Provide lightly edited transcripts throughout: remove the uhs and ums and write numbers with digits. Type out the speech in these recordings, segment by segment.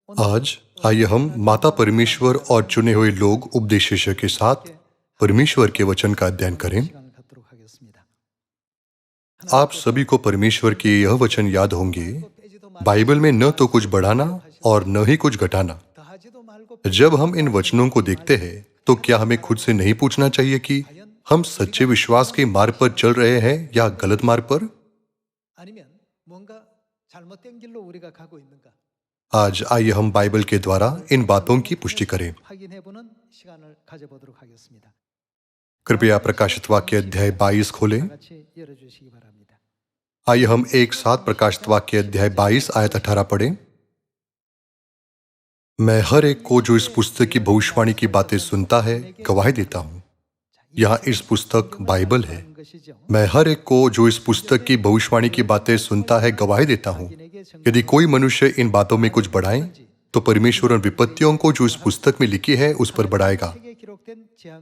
आज आइए हम माता परमेश्वर और चुने हुए लोग उपदेशिष्य के साथ परमेश्वर के वचन का अध्ययन करें। आप सभी को परमेश्वर के यह वचन याद होंगे, बाइबल में न तो कुछ बढ़ाना और न ही कुछ घटाना। जब हम इन वचनों को देखते हैं तो क्या हमें खुद से नहीं पूछना चाहिए कि हम सच्चे विश्वास के मार्ग पर चल रहे हैं या गलत मार्ग पर? आज आइए हम बाइबल के द्वारा इन बातों की पुष्टि करें। कृपया प्रकाशित वाक्य अध्याय 22 खोलें। आइए हम एक साथ प्रकाशित वाक्य अध्याय 22 आयत 18 पढ़ें। मैं हर एक को जो इस पुस्तक की भविष्यवाणी की बातें सुनता है गवाही देता हूं। यहाँ इस पुस्तक बाइबल है। मैं हर एक को जो इस पुस्तक की भविष्यवाणी की बातें सुनता है गवाही देता हूं। यदि कोई मनुष्य इन बातों में कुछ बढ़ाए तो परमेश्वर उन विपत्तियों को जो इस पुस्तक में लिखी है उस पर बढ़ाएगा।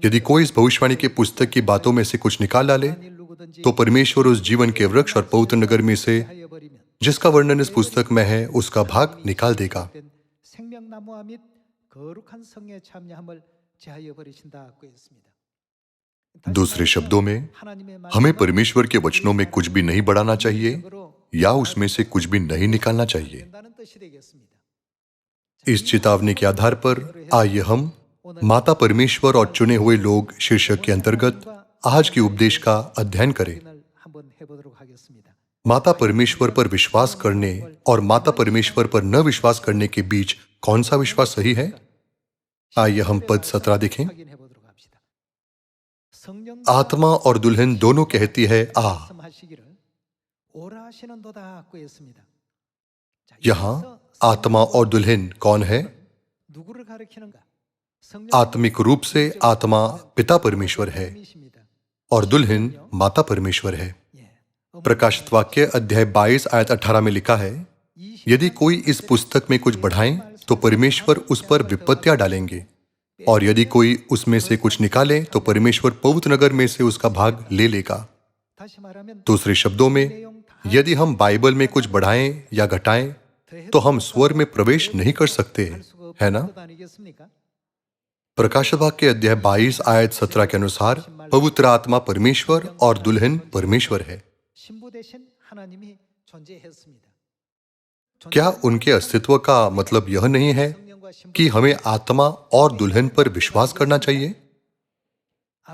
यदि कोई इस भविष्यवाणी की पुस्तक की बातों में से कुछ निकाल डाले तो परमेश्वर उस जीवन के वृक्ष और पवित्र नगर में से जिसका वर्णन इस पुस्तक में है उसका भाग निकाल देगा। दूसरे शब्दों में, हमें परमेश्वर के वचनों में कुछ भी नहीं बढ़ाना चाहिए या उसमें से कुछ भी नहीं निकालना चाहिए। इस चेतावनी के आधार पर आइए हम माता परमेश्वर और चुने हुए लोग शीर्षक के अंतर्गत आज के उपदेश का अध्ययन करें। माता परमेश्वर पर विश्वास करने और माता परमेश्वर पर न विश्वास करने के बीच कौन सा विश्वास सही है? आइए हम पद 17 देखें। आत्मा और दुल्हन दोनों कहती है आ। यहां आत्मा और दुल्हन कौन है? आत्मिक रूप से आत्मा पिता परमेश्वर है और दुल्हन माता परमेश्वर है। प्रकाशित वाक्य अध्याय 22 आयत 18 में लिखा है, यदि कोई इस पुस्तक में कुछ बढ़ाए तो परमेश्वर उस पर विपत्तियां डालेंगे, और यदि कोई उसमें से कुछ निकाले तो परमेश्वर पवित्र नगर में से उसका भाग ले लेगा। दूसरे शब्दों में, यदि हम बाइबल में कुछ बढ़ाएं या घटाएं तो हम स्वर्ग में प्रवेश नहीं कर सकते, है ना? प्रकाशित वाक्य अध्याय 22 आयत 17 के अनुसार पवित्र आत्मा परमेश्वर और दुल्हन परमेश्वर है। क्या उनके अस्तित्व का मतलब यह नहीं है कि हमें आत्मा और दुल्हन पर विश्वास करना चाहिए?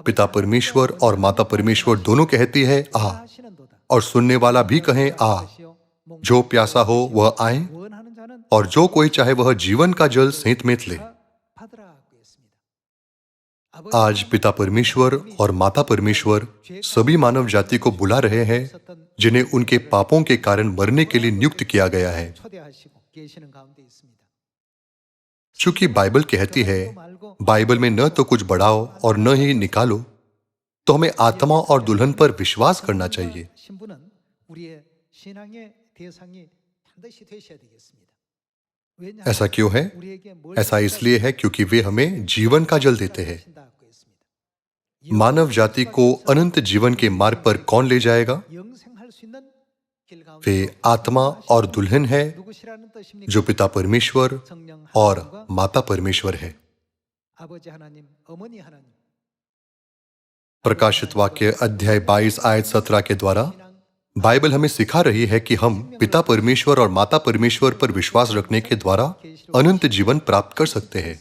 पिता परमेश्वर और माता परमेश्वर दोनों कहती है आ, और सुनने वाला भी कहें आ। जो प्यासा हो वह आए, और जो कोई चाहे वह जीवन का जल सेंत ले। आज पिता परमेश्वर और माता परमेश्वर सभी मानव जाति को बुला रहे हैं जिन्हें उनके पापों के कारण मरने के लिए नियुक्त किया गया है। चूंकि बाइबल कहती है बाइबल में न तो कुछ बढ़ाओ और न ही निकालो, तो हमें आत्मा और दुल्हन पर विश्वास करना चाहिए। ऐसा क्यों है? ऐसा इसलिए है क्योंकि वे हमें जीवन का जल देते हैं। मानव जाति को अनंत जीवन के मार्ग पर कौन ले जाएगा? वे आत्मा और दुल्हन है जो पिता परमेश्वर और माता परमेश्वर है। प्रकाशित वाक्य अध्याय 22 आयत 17 के द्वारा बाइबल हमें सिखा रही है कि हम पिता परमेश्वर और माता परमेश्वर पर विश्वास रखने के द्वारा अनंत जीवन प्राप्त कर सकते हैं।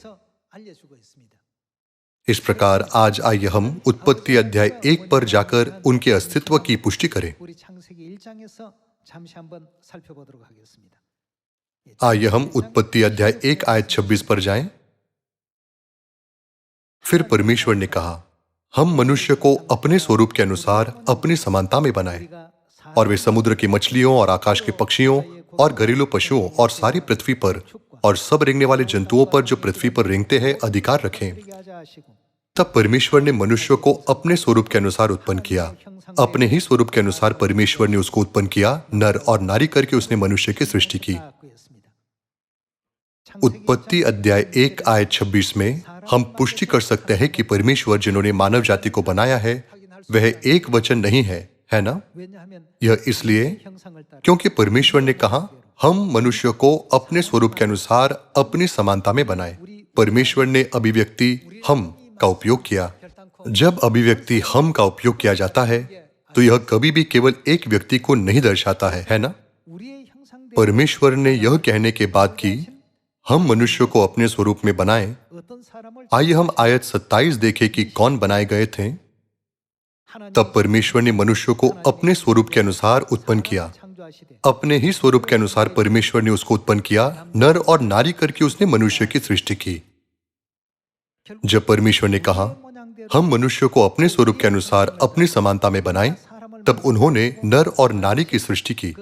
इस प्रकार आज आइए हम उत्पत्ति अध्याय 1 पर जाकर उनके अस्तित्व की पुष्टि करें। आइए हम उत्पत्ति अध्याय 1 आयत 26 पर जाएं। फिर परमेश्वर ने कहा, हम मनुष्य को अपने स्वरूप के अनुसार अपनी समानता में बनाए, और वे समुद्र की मछलियों और आकाश के पक्षियों और घरेलू पशुओं और सारी पृथ्वी पर और सब रेंगने वाले जंतुओं पर जो पृथ्वी पर रेंगते हैं अधिकार रखें। तब परमेश्वर ने मनुष्य को अपने स्वरूप के अनुसार उत्पन्न किया। अपने ही स्वरूप के अनुसार परमेश्वर ने उसको उत्पन्न किया, नर और नारी करके उसने मनुष्य की सृष्टि की। उत्पत्ति अध्याय 1 आयत 26 में हम पुष्टि कर सकते हैं कि परमेश्वर जिन्होंने मानव जाति को बनाया है वह एक वचन नहीं है ना? यह इसलिए क्योंकि परमेश्वर ने कहा, हम मनुष्य को अपने स्वरूप के अनुसार अपनी समानता में बनाए। परमेश्वर ने अभिव्यक्ति हम का उपयोग किया। जब अभिव्यक्ति हम का उपयोग किया जाता है तो यह कभी भी केवल एक व्यक्ति को नहीं दर्शाता है ना? परमेश्वर ने यह कहने के बाद कि हम मनुष्य को अपने स्वरूप में बनाएं, आइए हम आयत 27 देखें कि कौन बनाए गए थे। तब परमेश्वर ने मनुष्य को अपने स्वरूप के अनुसार उत्पन्न किया। अपने ही स्वरूप के अनुसार परमेश्वर ने उसको उत्पन्न किया, नर और नारी करके उसने मनुष्य की सृष्टि की। जब परमेश्वर ने कहा हम मनुष्य को अपने स्वरूप के अनुसार अपनी समानता में बनाएं, तब उन्होंने नर और नारी की सृष्टि की।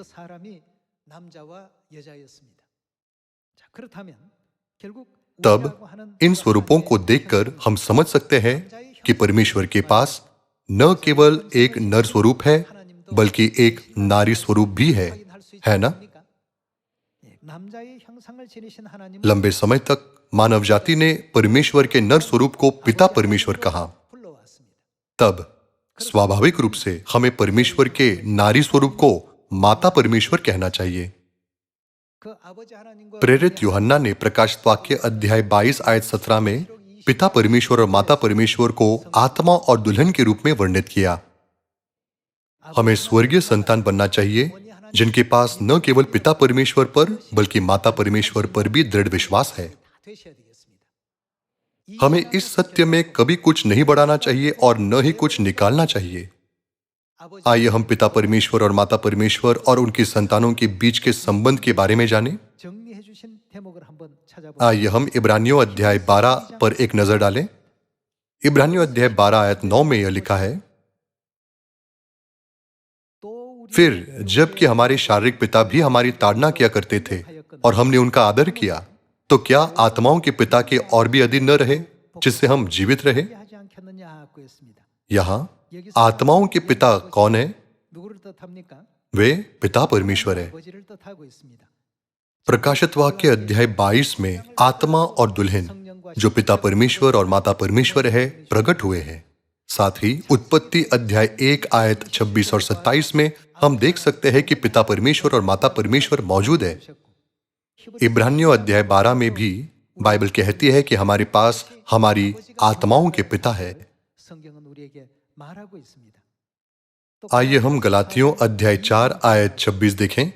तब इन स्वरूपों को देखकर हम समझ सकते हैं कि परमेश्वर के पास न केवल एक नर स्वरूप है बल्कि एक नारी स्वरूप भी है ना? लंबे समय तक मानव जाति ने परमेश्वर के नर स्वरूप को पिता परमेश्वर कहा। तब स्वाभाविक रूप से हमें परमेश्वर के नारी स्वरूप को माता परमेश्वर कहना चाहिए। प्रेरित यूहन्ना ने प्रकाशित वाक्य अध्याय 22 आयत 17 में पिता परमेश्वर और माता परमेश्वर को आत्मा और दुल्हन के रूप में वर्णित किया। हमें स्वर्गीय संतान बनना चाहिए जिनके पास न केवल पिता परमेश्वर पर बल्कि माता परमेश्वर पर भी दृढ़ विश्वास है। हमें इस सत्य में कभी कुछ नहीं बढ़ाना चाहिए और न ही कुछ निकालना चाहिए। आइए हम पिता परमेश्वर और माता परमेश्वर और उनकी संतानों के बीच के संबंध के बारे में जानें। आइए हम इब्रानियों अध्याय 12 पर एक नजर डालें। इब्रानियों अध्याय 12 आयत 9 में यह लिखा है, फिर जबकि हमारे शारीरिक पिता भी हमारी ताड़ना किया करते थे और हमने उनका आदर किया, तो क्या आत्माओं के पिता के और भी अधिक न रहे जिससे हम जीवित रहे? यहां आत्माओं के पिता कौन है? वे पिता परमेश्वर है। प्रकाशित वाक्य अध्याय 22 में आत्मा और दुल्हन जो पिता परमेश्वर और माता परमेश्वर है प्रकट हुए हैं। साथ ही उत्पत्ति अध्याय 1 आयत 26 और 27 में हम देख सकते हैं कि पिता परमेश्वर और माता परमेश्वर मौजूद है। इब्रानियों अध्याय 12 में भी बाइबल कहती है कि हमारे पास हमारी आत्माओं के पिता है। आइए हम गलातियों अध्याय 4 आयत 26 देखें।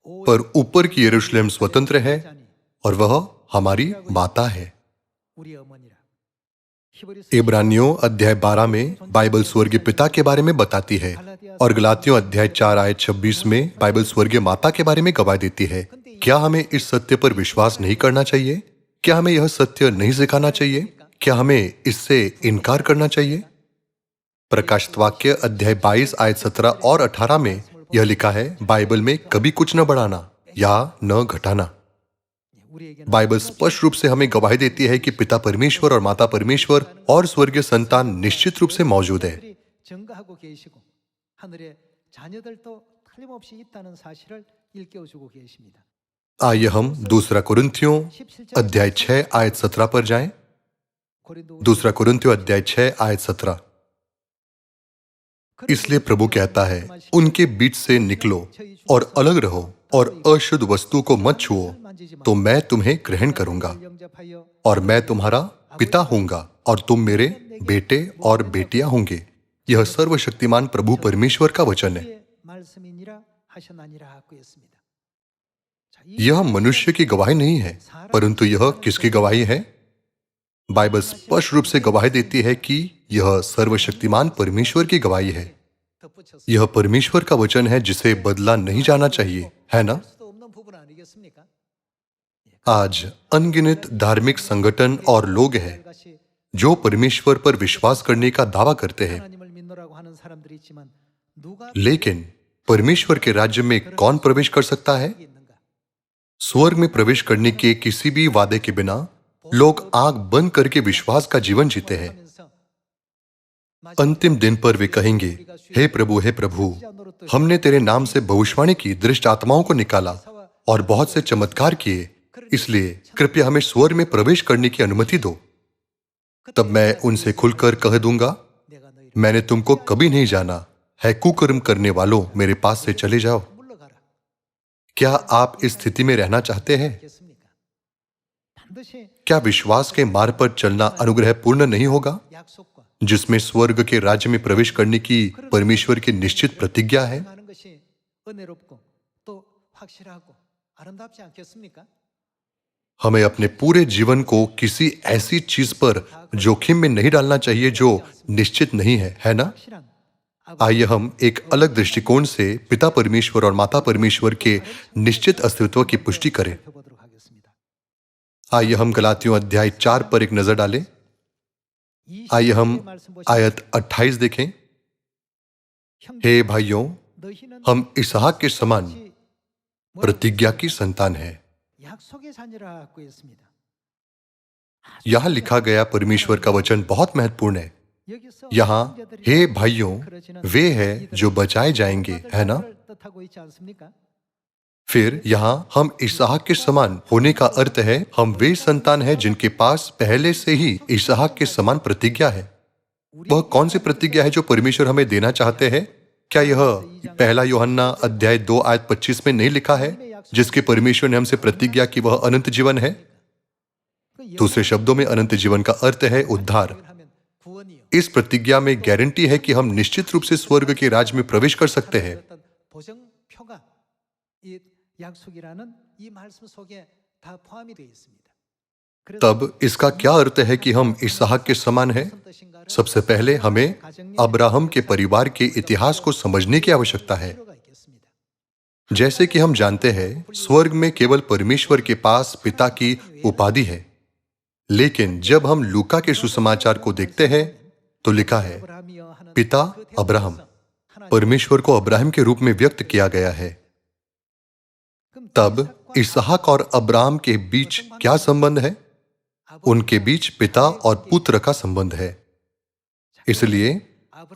पर ऊपर की यरूशलेम स्वतंत्र है और वह हमारी माता है। इब्रानियों अध्याय 12 में बाइबल स्वर्गीय पिता के बारे में बताती है और गलातियों अध्याय 4 आयत 26 में बाइबल स्वर्गीय माता के बारे में गवाही देती है। क्या हमें इस सत्य पर विश्वास नहीं करना चाहिए? क्या हमें यह सत्य नहीं सिखाना चाहिए? क्या हमें इससे इनकार करना चाहिए? प्रकाशित वाक्य अध्याय 22 आयत 17 और 18 में यह लिखा है, बाइबल में कभी कुछ न बढ़ाना या न घटाना। बाइबल स्पष्ट रूप से हमें गवाही देती है कि पिता परमेश्वर और माता परमेश्वर और स्वर्गीय संतान निश्चित रूप से मौजूद है। आइए हम दूसरा कुरिन्थियों अध्याय 6 आयत 17 पर जाएं। दूसरा कुरिन्थियों अध्याय 6 आयत 17। इसलिए प्रभु कहता है, उनके बीच से निकलो और अलग रहो और अशुद्ध वस्तु को मत छुओ, तो मैं तुम्हें ग्रहण करूंगा और मैं तुम्हारा पिता होऊंगा और तुम मेरे बेटे और बेटियां होंगे। यह सर्वशक्तिमान प्रभु परमेश्वर का वचन है। यह मनुष्य की गवाही नहीं है, परंतु यह किसकी गवाही है? बाइबल स्पष्ट रूप से गवाही देती है कि यह सर्वशक्तिमान परमेश्वर की गवाही है। यह परमेश्वर का वचन है जिसे बदला नहीं जाना चाहिए, है ना? आज अनगिनत धार्मिक संगठन और लोग हैं जो परमेश्वर पर विश्वास करने का दावा करते हैं, लेकिन परमेश्वर के राज्य में कौन प्रवेश कर सकता है? स्वर्ग में प्रवेश करने के किसी भी वादे के बिना लोग आंख बंद करके विश्वास का जीवन जीते हैं। अंतिम दिन पर वे कहेंगे, हे प्रभु, हमने तेरे नाम से भविष्यवाणी की, दृष्ट आत्माओं को निकाला और बहुत से चमत्कार किए, इसलिए कृपया हमें स्वर्ग में प्रवेश करने की अनुमति दो। तब मैं उनसे खुलकर कह दूंगा, मैंने तुमको कभी नहीं जाना है, कुकर्म करने वालों, मेरे पास से चले जाओ। क्या आप इस स्थिति में रहना चाहते हैं? क्या विश्वास के मार्ग पर चलना अनुग्रह पूर्ण नहीं होगा, जिसमें स्वर्ग के राज्य में प्रवेश करने की परमेश्वर की निश्चित प्रतिज्ञा है? हमें अपने पूरे जीवन को किसी ऐसी चीज पर जोखिम में नहीं डालना चाहिए जो निश्चित नहीं है ना? आइए हम एक अलग दृष्टिकोण से पिता परमेश्वर और माता परमेश्वर के निश्चित अस्तित्व की पुष्टि करें। आइए हम गलातियों अध्याय 4 पर एक नजर डालें। आइए हम आयत 28 देखें। हे भाइयों, हम इसहाक के समान प्रतिज्ञा की संतान है। यहां लिखा गया परमेश्वर का वचन बहुत महत्वपूर्ण है। यहां हे भाइयों वे हैं जो बचाए जाएंगे, है ना? फिर यहां हम इसहाक के समान होने का अर्थ है हम वे संतान हैं जिनके पास पहले से ही इसहाक के समान प्रतिज्ञा है। वह कौन सी प्रतिज्ञा है जो परमेश्वर हमें देना चाहते हैं? क्या यह पहला यूहन्ना अध्याय 2 आयत 25 में नहीं लिखा है, जिसके परमेश्वर ने हमसे प्रतिज्ञा की वह अनंत जीवन है? दूसरे शब्दों में अनंत जीवन का अर्थ है उद्धार। इस प्रतिज्ञा में गारंटी है कि हम निश्चित रूप से स्वर्ग के राज्य में प्रवेश कर सकते हैं। तब इसका क्या अर्थ है कि हम इसहाक के समान हैं? सबसे पहले हमें अब्राहम के परिवार के इतिहास को समझने की आवश्यकता है। जैसे कि हम जानते हैं, स्वर्ग में केवल परमेश्वर के पास पिता की उपाधि है। लेकिन जब हम लूका के सुसमाचार को देखते हैं तो लिखा है पिता अब्राहम। परमेश्वर को अब्राहम के रूप में व्यक्त किया गया है। तब इसहाक और अब्राहम के बीच क्या संबंध है? उनके बीच पिता और पुत्र का संबंध है। इसलिए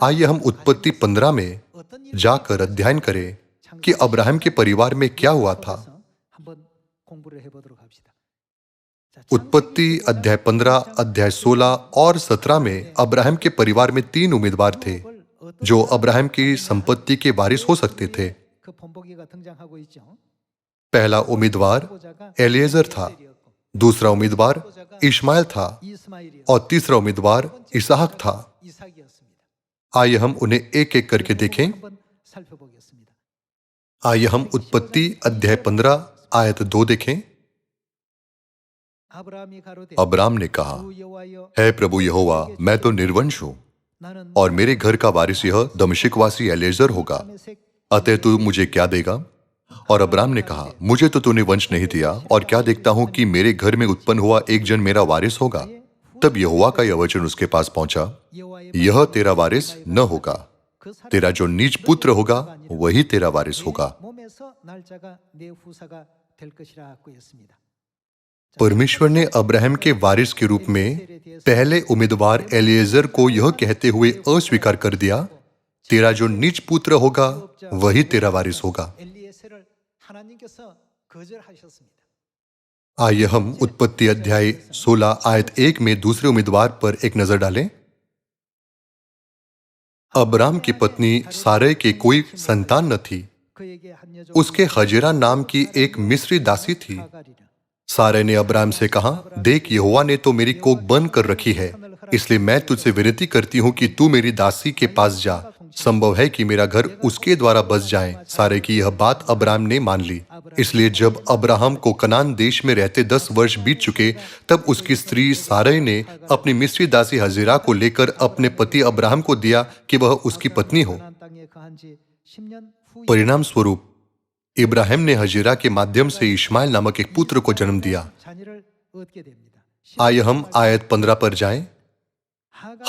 आइए हम उत्पत्ति 15 में जाकर अध्ययन करें कि अब्राहम के परिवार में क्या हुआ था। उत्पत्ति अध्याय 15, अध्याय 16 और 17 में अब्राहम के परिवार में 3 उम्मीदवार थे जो अब्राहम की संपत्ति के वारिस हो सकते थे। पहला उम्मीदवार एलिएजर था, दूसरा उम्मीदवार इश्माएल था और तीसरा उम्मीदवार इसहाक था। आइए हम उन्हें एक एक करके देखें। आइए हम उत्पत्ति अध्याय 15 आयत 2 देखें। अब्राम ने कहा, हे प्रभु यहोवा, मैं तो निर्वंश हूं और मेरे घर का वारिस यह दमिश्कवासी एलिएजर होगा, अतः तू मुझे क्या देगा? और अब्राम ने कहा, मुझे तो तूने वंश नहीं दिया और क्या देखता हूं कि मेरे घर में उत्पन्न हुआ एक जन मेरा वारिस होगा। तब यहोवा का यह वचन उसके पास पहुंचा, यह तेरा वारिस न होगा, तेरा जो नीच पुत्र होगा वही तेरा वारिस होगा। परमेश्वर ने अब्राहम के वारिस के रूप में पहले उम्मीदवार एलिएजर को यह कहते हुए अस्वीकार कर दिया, तेरा जो नीच पुत्र होगा वही तेरा वारिस होगा। आइए हम उत्पत्ति अध्याय 16 आयत 1 में दूसरे उम्मीदवार पर एक नजर डालें। अब्राम की पत्नी सारै के कोई संतान न थी। उसके हजेरा नाम की एक मिस्री दासी थी। सारै ने अब्राम से कहा, देख यहोवा ने तो मेरी कोख बंद कर रखी है, इसलिए मैं तुझसे विनती करती हूं कि तू मेरी दासी के पास जा, संभव है कि मेरा घर उसके द्वारा बस जाए। सारै की यह बात अब्राम ने मान ली। इसलिए जब अब्राहम को कनान देश में रहते 10 वर्ष बीत चुके, तब उसकी स्त्री सारै ने अपनी मिस्री दासी हजेरा को लेकर अपने पति अब्राहम को दिया कि वह उसकी पत्नी हो। परिणाम स्वरूप इब्राहिम ने हजेरा के माध्यम से इश्माएल नामक एक पुत्र को जन्म दिया। आइए हम आयत 15 पर जाएं।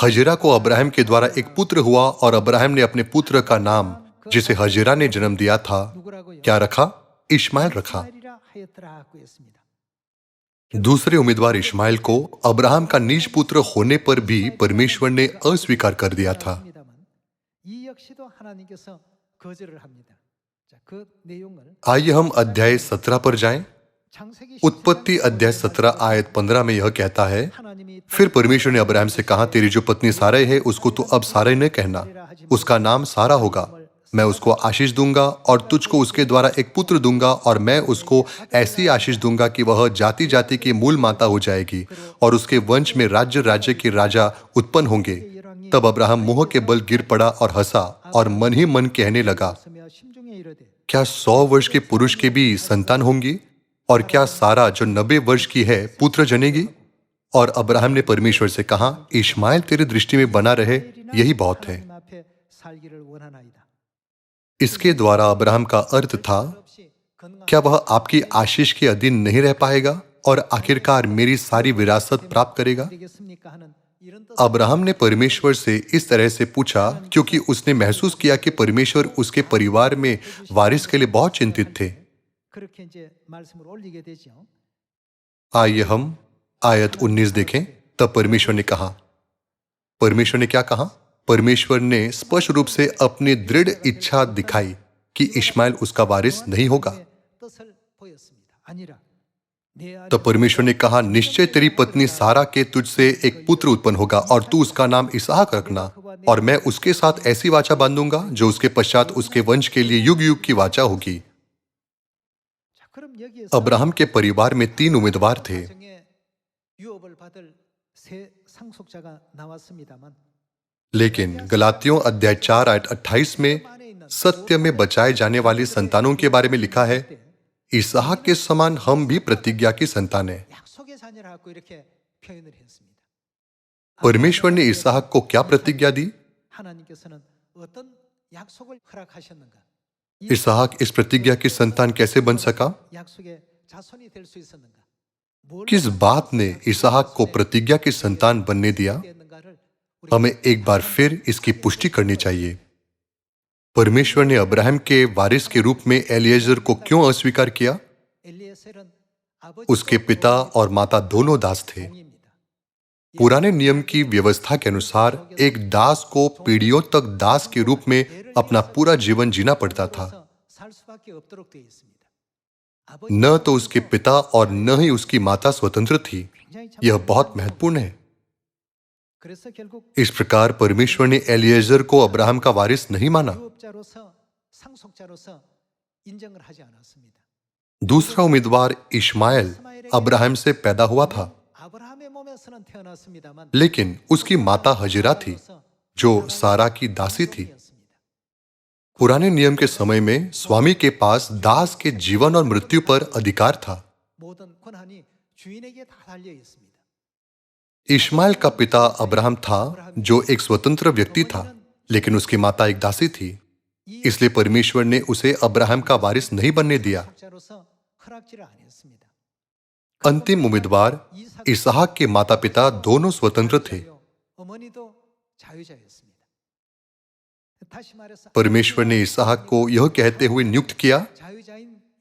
हजेरा को अब्राहम के द्वारा एक पुत्र हुआ और अब्राहम ने अपने पुत्र का नाम जिसे हजेरा ने जन्म दिया था क्या रखा? इश्माएल रखा। दूसरे उम्मीदवार इश्माएल को अब्राहम का नीच पुत्र होने पर भी परमेश्वर ने अस्वीकार कर दिया था। आइए हम अध्याय 17 पर जाएं। उत्पत्ति अध्याय 17 आयत 15 में यह कहता है, फिर परमेश्वर ने अब्राहम से कहा, तेरी जो पत्नी सारै है उसको तो अब सारै न कहना, उसका नाम सारा होगा। मैं उसको आशीष दूंगा और तुझको उसके द्वारा एक पुत्र दूंगा और मैं उसको ऐसी आशीष दूंगा कि वह जाति जाति की मूल माता हो जाएगी और उसके वंश में राज्य राज्य के राजा उत्पन्न होंगे। तब अब्राहम मुंह के बल गिर पड़ा और हंसा और मन ही मन कहने लगा, क्या 100 वर्ष के पुरुष के भी संतान होंगी और क्या सारा जो 90 वर्ष की है पुत्र जनेगी? और अब्राहम ने परमेश्वर से कहा, इश्माएल तेरी दृष्टि में बना रहे, यही बहुत है। इसके द्वारा अब्राहम का अर्थ था, क्या वह आपकी आशीष के अधीन नहीं रह पाएगा और आखिरकार मेरी सारी विरासत प्राप्त करेगा? अब्राहम ने परमेश्वर से इस तरह से पूछा क्योंकि उसने महसूस किया कि परमेश्वर उसके परिवार में वारिस के लिए बहुत चिंतित थे। आइए हम आयत 19 देखें। तब परमेश्वर ने क्या कहा? परमेश्वर ने स्पष्ट रूप से अपनी दृढ़ इच्छा दिखाई कि इश्माएल उसका वारिस नहीं होगा। तो परमेश्वर ने कहा, निश्चय तेरी पत्नी सारा के तुझसे एक पुत्र उत्पन्न होगा और तू उसका नाम इसहाक रखना और मैं उसके साथ ऐसी वाचा बांधूंगा जो उसके पश्चात उसके वंश के लिए युग युग की वाचा होगी। अब्राहम के परिवार में 3 उम्मीदवार थे। लेकिन गलातियों अध्याय 4 आयत 28 में सत्य में बचाए जाने वाली संतानों के बारे में लिखा है, इसहाक के समान हम भी प्रतिज्ञा की संतान हैं। परमेश्वर ने इसहाक को क्या प्रतिज्ञा दी? इसहाक इस प्रतिज्ञा की संतान कैसे बन सका? किस बात ने इसहाक को प्रतिज्ञा की संतान बनने दिया? हमें एक बार फिर इसकी पुष्टि करनी चाहिए। परमेश्वर ने अब्राहम के वारिस के रूप में एलिएजर को क्यों अस्वीकार किया? उसके पिता और माता दोनों दास थे। पुराने नियम की व्यवस्था के अनुसार एक दास को पीढ़ियों तक दास के रूप में अपना पूरा जीवन जीना पड़ता था। न तो उसके पिता और न ही उसकी माता स्वतंत्र थी। यह बहुत महत्वपूर्ण है। इस प्रकार परमेश्वर ने एलिएजर को अब्राहम का वारिस नहीं माना। दूसरा उम्मीदवार इश्माएल अब्राहम से पैदा हुआ था, लेकिन उसकी माता हजेरा थी जो सारा की दासी थी। पुराने नियम के समय में स्वामी के पास दास के जीवन और मृत्यु पर अधिकार था। इश्माएल का पिता अब्राहम था जो एक स्वतंत्र व्यक्ति था, लेकिन उसकी माता एक दासी थी। इसलिए परमेश्वर ने उसे अब्राहम का वारिस नहीं बनने दिया। अंतिम उम्मीदवार इसहाक के माता पिता दोनों स्वतंत्र थे। परमेश्वर ने इसहाक को यह कहते हुए नियुक्त किया,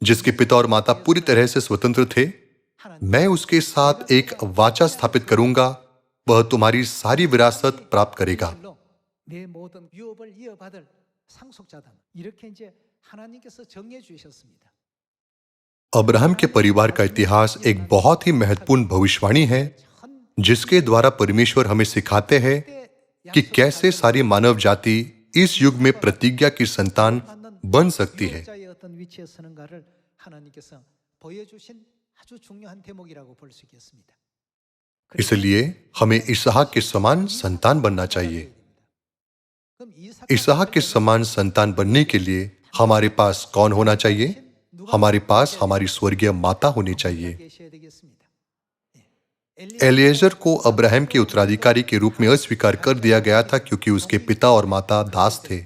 जिसके पिता और माता पूरी तरह से स्वतंत्र थे, मैं उसके साथ एक वाचा स्थापित करूंगा, वह तुम्हारी सारी विरासत प्राप्त करेगा। अब्राहम के परिवार का इतिहास एक बहुत ही महत्वपूर्ण भविष्यवाणी है, जिसके द्वारा परमेश्वर हमें सिखाते हैं कि कैसे सारी मानव जाति इस युग में प्रतिज्ञा की संतान बन सकती है। इसलिए हमें इसहाक के समान संतान बनना चाहिए। इसहाक के समान संतान बनने के लिए हमारे पास कौन होना चाहिए? हमारे पास हमारी स्वर्गीय माता होनी चाहिए। एलिएजर को अब्राहम के उत्तराधिकारी के रूप में अस्वीकार कर दिया गया था क्योंकि उसके पिता और माता दास थे।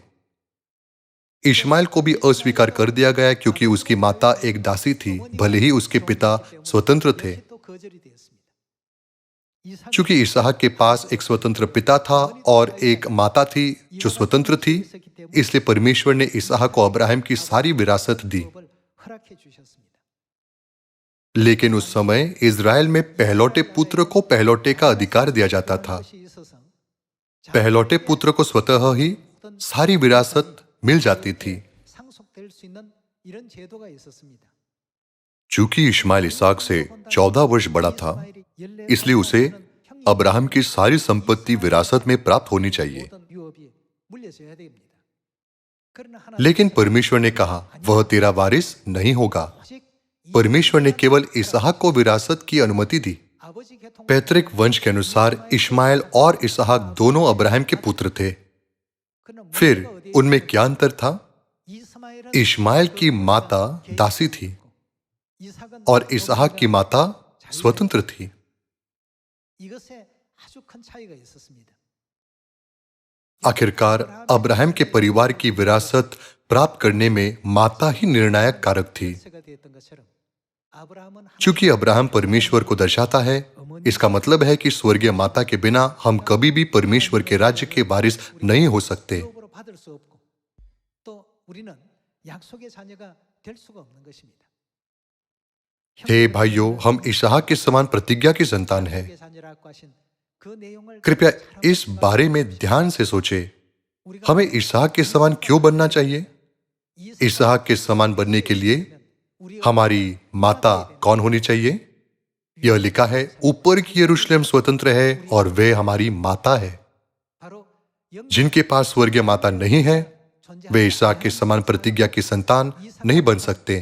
इश्माएल को भी अस्वीकार कर दिया गया क्योंकि उसकी माता एक दासी थी, भले ही उसके पिता स्वतंत्र थे। चूंकि इसहाक के पास एक स्वतंत्र पिता था और एक माता थी जो स्वतंत्र थी, इसलिए परमेश्वर ने इसहाक को अब्राहम की सारी विरासत दी। लेकिन उस समय इज़राइल में पहलौठे पुत्र को पहलौठे का अधिकार दिया जाता था। पहलौठे पुत्र को स्वतः ही सारी विरासत मिल जाती थी। चूंकि इश्माएल इसहाक से 14 वर्ष बड़ा था, इसलिए उसे अब्राहम की सारी संपत्ति विरासत में प्राप्त होनी चाहिए। लेकिन परमेश्वर ने कहा वह तेरा वारिस नहीं होगा। परमेश्वर ने केवल इसहाक को विरासत की अनुमति दी। पैतृक वंश के अनुसार इश्माएल और इसहाक दोनों अब्राहम के पुत्र थे। फिर उनमें क्या अंतर था? इश्माएल की माता दासी थी और इसहाक की माता स्वतंत्र थी। आखिरकार अब्राहम के परिवार की विरासत प्राप्त करने में माता ही निर्णायक कारक थी। चूंकि अब्राहम परमेश्वर को दर्शाता है, इसका मतलब है कि स्वर्गीय माता के बिना हम कभी भी परमेश्वर के राज्य के वारिस नहीं हो सकते। हे भाइयों, हम इसहाक के समान प्रतिज्ञा की संतान हैं। कृपया इस बारे में ध्यान से सोचें। हमें इसहाक के समान क्यों बनना चाहिए? इसहाक के समान बनने के लिए हमारी माता कौन होनी चाहिए? यह लिखा है, ऊपर की यरूशलेम स्वतंत्र है और वे हमारी माता है। जिनके पास स्वर्गीय माता नहीं है, वे इसहाक के समान प्रतिज्ञा की संतान नहीं बन सकते।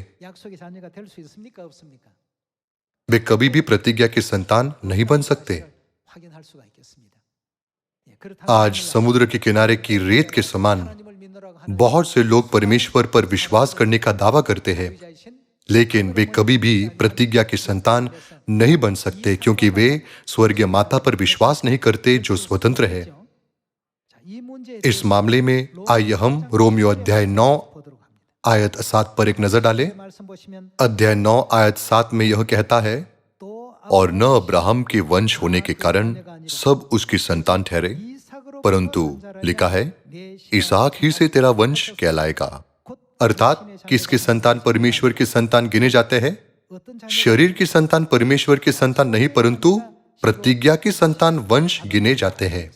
वे कभी भी प्रतिज्ञा की संतान नहीं बन सकते। आज समुद्र के किनारे की रेत के समान बहुत से लोग परमेश्वर पर विश्वास करने का दावा करते हैं, लेकिन वे कभी भी प्रतिज्ञा की संतान नहीं बन सकते, क्योंकि वे स्वर्गीय माता पर विश्वास नहीं करते जो स्वतंत्र है। इस मामले में आइए हम रोमियो अध्याय 9 आयत 7 पर एक नजर डालें। अध्याय 9 आयत 7 में यह कहता है, और न अब्राहम के वंश होने के कारण सब उसकी संतान ठहरे, परंतु लिखा है इसहाक ही से तेरा वंश कहलाएगा। अर्थात किसकी संतान परमेश्वर की संतान गिने जाते हैं? शरीर की संतान परमेश्वर की संतान नहीं, परंतु प्रतिज्ञा की संतान वंश गिने जाते हैं।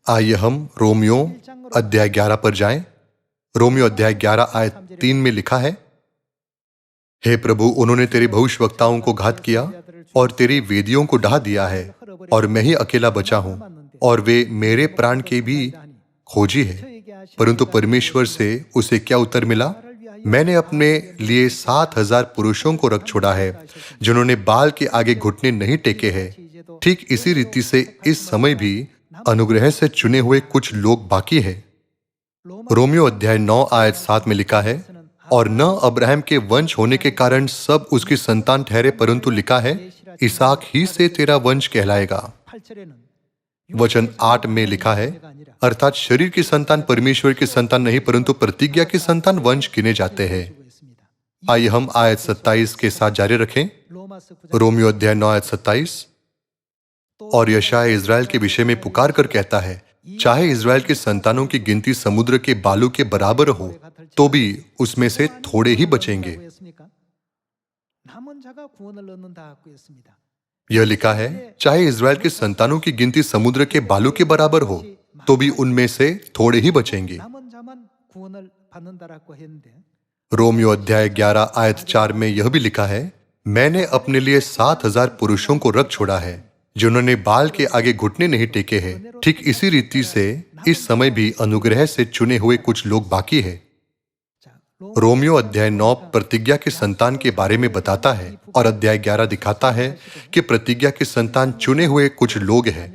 आइए हम रोमियो अध्याय 11 पर जाएं। रोमियो अध्याय 11 आयत 3 में लिखा है, हे प्रभु, उन्होंने तेरे भविष्यवक्ताओं को घात किया और तेरी वेदियों को ढा दिया है, और मैं ही अकेला बचा हूं, और वे मेरे प्राण के भी खोजी है। परंतु परमेश्वर से उसे क्या उत्तर मिला? मैंने अपने लिए 7,000 पुरुषों को रख छोड़ा है, जिन्होंने बाल के आगे घुटने नहीं टेके हैं। ठीक इसी रीति से इस समय भी अनुग्रह से चुने हुए कुछ लोग बाकी है। रोमियो अध्याय 9 आयत 7 में लिखा है, और न अब्राहम के वंश होने के कारण सब उसकी संतान ठहरे, परंतु लिखा है इसहाक ही से तेरा वंश कहलाएगा। वचन 8 में लिखा है, अर्थात शरीर की संतान परमेश्वर की संतान नहीं, परंतु प्रतिज्ञा की संतान वंश गिने जाते हैं। आइए हम आयत 27 के साथ जारी रखें। रोमियो अध्याय 9 आयत 27, और यशायाह इज़राइल के विषय में पुकार कर कहता है, चाहे इज़राइल की संतानों की गिनती समुद्र के बालू के बराबर हो, तो भी उसमें से थोड़े ही बचेंगे। यह लिखा है, चाहे इज़राइल की संतानों की गिनती समुद्र के बालू के बराबर हो, तो भी उनमें से थोड़े ही बचेंगे। रोमियो अध्याय 11 आयत 4 में यह भी लिखा है, मैंने अपने लिए 7,000 पुरुषों को रख छोड़ा है, जिन्होंने बाल के आगे घुटने नहीं टेके हैं। ठीक इसी रीति से इस समय भी अनुग्रह से चुने हुए कुछ लोग बाकी है। रोमियो अध्याय 9 प्रतिज्ञा के संतान के बारे में बताता है, और अध्याय 11 दिखाता है कि प्रतिज्ञा के संतान चुने हुए कुछ लोग हैं।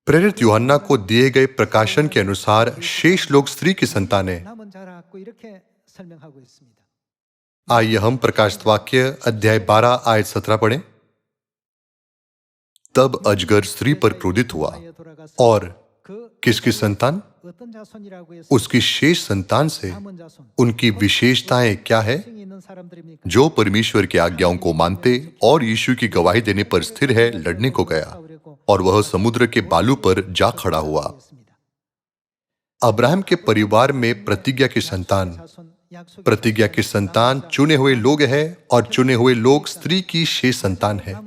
प्रेरित यूहन्ना को दिए गए प्रकाशन के अनुसार शेष लोग स्त्री की संतान है। आइए हम प्रकाशित वाक्य अध्याय 12 आयत 17 पढ़ें। तब अजगर स्त्री पर क्रोधित हुआ, और किसकी संतान? उसकी शेष संतान से। उनकी विशेषताएं क्या है? जो परमेश्वर की आज्ञाओं को मानते और यीशु की गवाही देने पर स्थिर है, लड़ने को गया, और वह समुद्र के बालू पर जा खड़ा हुआ। अब्राहम के परिवार में प्रतिज्ञा की संतान चुने हुए लोग हैं, और चुने हुए लोग स्त्री की शेष संतान है।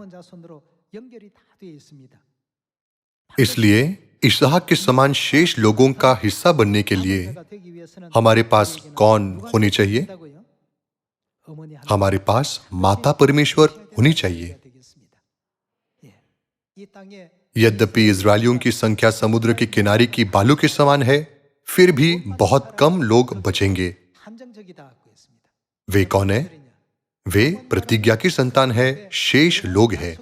इसलिए इसहाक के समान शेष लोगों का हिस्सा बनने के लिए हमारे पास कौन होनी चाहिए? हमारे पास माता परमेश्वर होनी चाहिए। यद्यपि इजरायलियों की संख्या समुद्र के किनारे की बालू के समान है, फिर भी बहुत कम लोग बचेंगे। वे कौन है? वे प्रतिज्ञा की संतान है, शेष लोग हैं।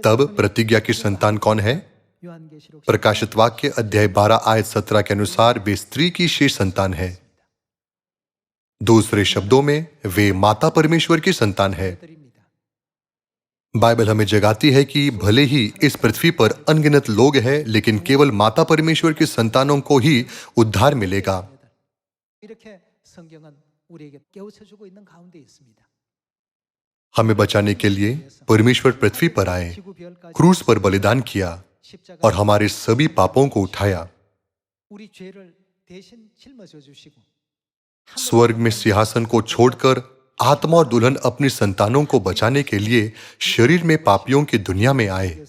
तब प्रतिज्ञा की संतान कौन है? प्रकाशित वाक्य अध्याय 12 आयत 17 के अनुसार वे स्त्री की शेष संतान है। दूसरे शब्दों में वे माता परमेश्वर की संतान है। बाइबल हमें जगाती है कि भले ही इस पृथ्वी पर अनगिनत लोग हैं, लेकिन केवल माता परमेश्वर की संतानों को ही उद्धार मिलेगा। हमें बचाने के लिए परमेश्वर पृथ्वी पर आए, क्रूस पर बलिदान किया और हमारे सभी पापों को उठाया। स्वर्ग में सिंहासन को छोड़कर आत्मा और दुल्हन अपनी संतानों को बचाने के लिए शरीर में पापियों की दुनिया में आए।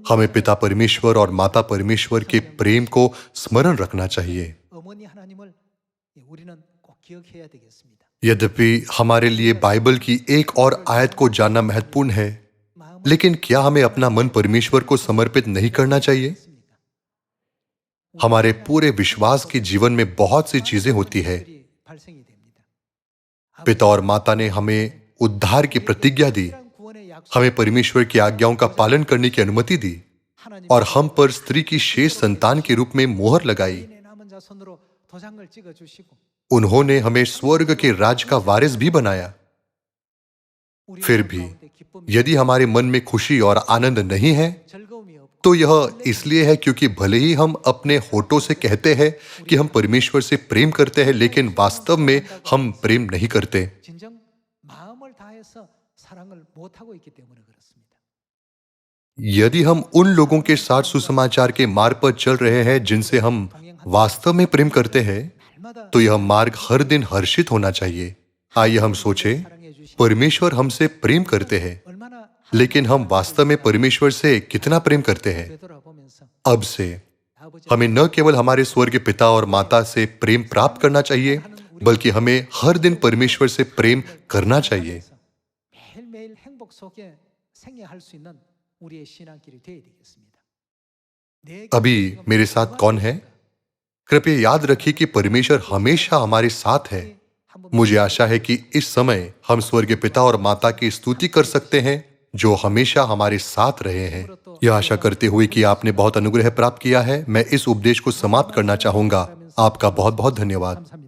हमें पिता परमेश्वर और माता परमेश्वर के प्रेम को स्मरण रखना चाहिए। यद्यपि हमारे लिए बाइबल की एक और आयत को जानना महत्वपूर्ण है, लेकिन क्या हमें अपना मन परमेश्वर को समर्पित नहीं करना चाहिए? हमारे पूरे विश्वास के जीवन में बहुत सी चीजें होती है। पिता और माता ने हमें उद्धार की प्रतिज्ञा दी, हमें परमेश्वर की आज्ञाओं का पालन करने की अनुमति दी और हम पर स्त्री की शेष संतान के रूप में मोहर लगाई। उन्होंने हमें स्वर्ग के राज का वारिस भी बनाया। फिर भी यदि हमारे मन में खुशी और आनंद नहीं है, तो यह इसलिए है क्योंकि भले ही हम अपने होठों से कहते हैं कि हम परमेश्वर से प्रेम करते हैं, लेकिन वास्तव में हम प्रेम नहीं करते। यदि हम उन लोगों के साथ सुसमाचार के मार्ग पर चल रहे हैं जिनसे हम वास्तव में प्रेम करते हैं, तो यह मार्ग हर दिन हर्षित होना चाहिए। आइए हम सोचें, परमेश्वर हमसे प्रेम करते हैं, लेकिन हम वास्तव में परमेश्वर से कितना प्रेम करते हैं? अब से हमें न केवल हमारे स्वर्गीय पिता और माता से प्रेम प्राप्त करना चाहिए, बल्कि हमें हर दिन परमेश्वर से प्रेम करना चाहिए। अभी मेरे साथ कौन है? कृपया याद रखिए कि परमेश्वर हमेशा हमारे साथ है। मुझे आशा है कि इस समय हम स्वर्गीय पिता और माता की स्तुति कर सकते हैं, जो हमेशा हमारे साथ रहे हैं। यह आशा करते हुए कि आपने बहुत अनुग्रह प्राप्त किया है, मैं इस उपदेश को समाप्त करना चाहूंगा। आपका बहुत बहुत धन्यवाद।